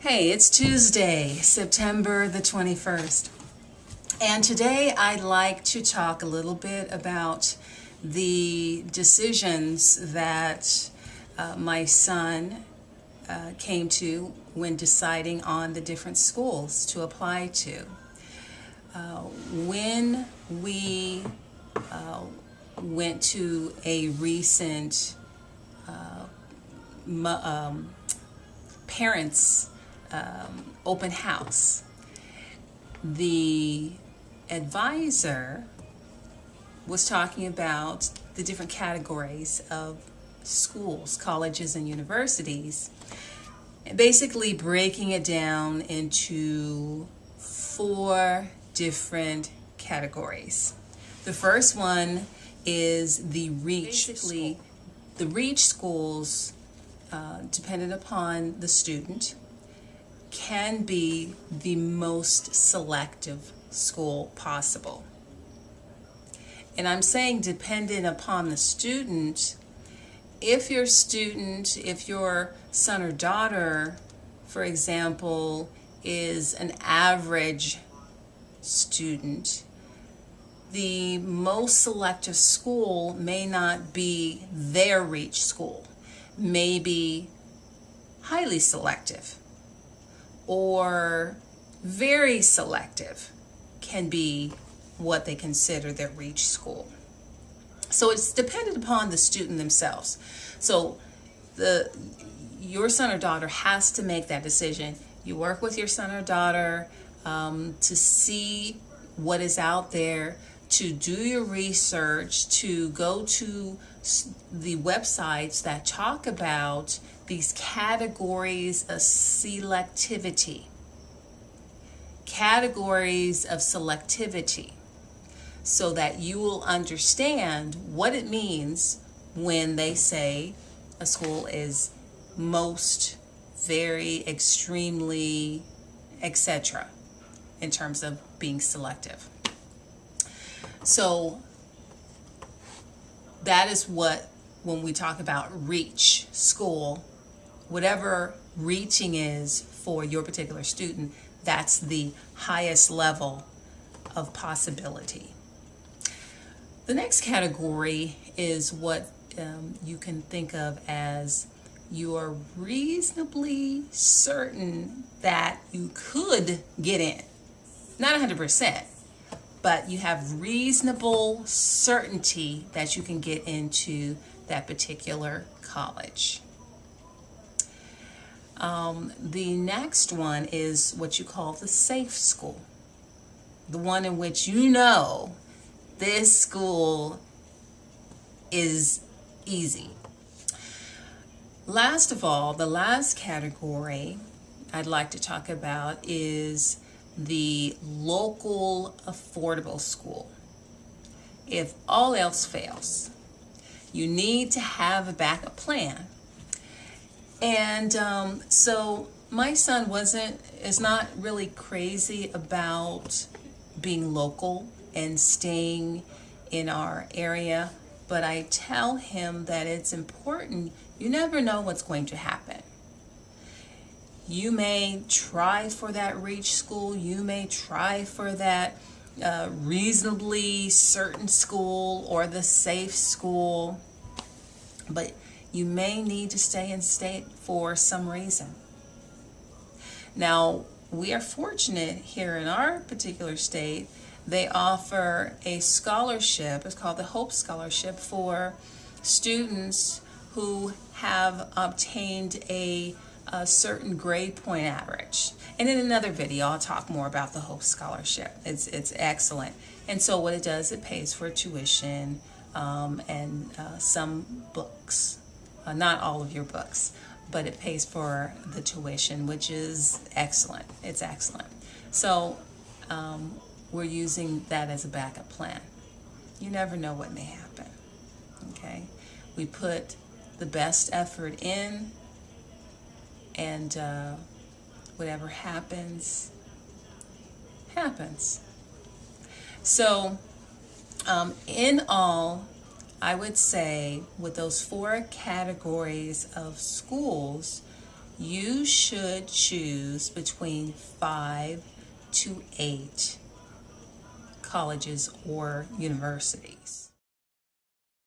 Hey, it's Tuesday, September the 21st, and today I'd like to talk a little bit about the decisions that my son came to when deciding on the different schools to apply to. When we went to a recent parents' open house, the advisor was talking about the different categories of schools, colleges, and universities, and basically breaking it down into four different categories. The first one is the reach. Basically, the reach schools, dependent upon the student, can be the most selective school possible. And I'm saying dependent upon the student. If your son or daughter, for example, is an average student, the most selective school may not be their reach school, may be highly selective, or very selective can be what they consider their reach school. So it's dependent upon the student themselves. So your son or daughter has to make that decision. You work with your son or daughter to see what is out there, to do your research, to go to the websites that talk about these categories of selectivity. Categories of selectivity, so that you will understand what it means when they say a school is most, very, extremely, etc. in terms of being selective. So that is what, when we talk about reach school, whatever reaching is for your particular student, that's the highest level of possibility. The next category is what you can think of as you are reasonably certain that you could get in. Not 100%, but you have reasonable certainty that you can get into that particular college. The next one is what you call the safe school, the one in which you know this school is easy. Last of all, the last category I'd like to talk about is the local affordable school. If all else fails, you need to have a backup plan. And so my son is not really crazy about being local and staying in our area, but I tell him that it's important. You never know what's going to happen. You may try for that reach school, you may try for that reasonably certain school or the safe school, but you may need to stay in state for some reason. Now, we are fortunate here in our particular state. They offer a scholarship, it's called the Hope Scholarship, for students who have obtained a certain grade point average. And in another video, I'll talk more about the Hope Scholarship. It's excellent. And so what it does, it pays for tuition and some books. Not all of your books, but it pays for the tuition, which is excellent. It's excellent. So we're using that as a backup plan. You never know what may happen, okay? We put the best effort in, and whatever happens, happens. So in all, I would say with those four categories of schools, you should choose between 5 to 8 colleges or universities.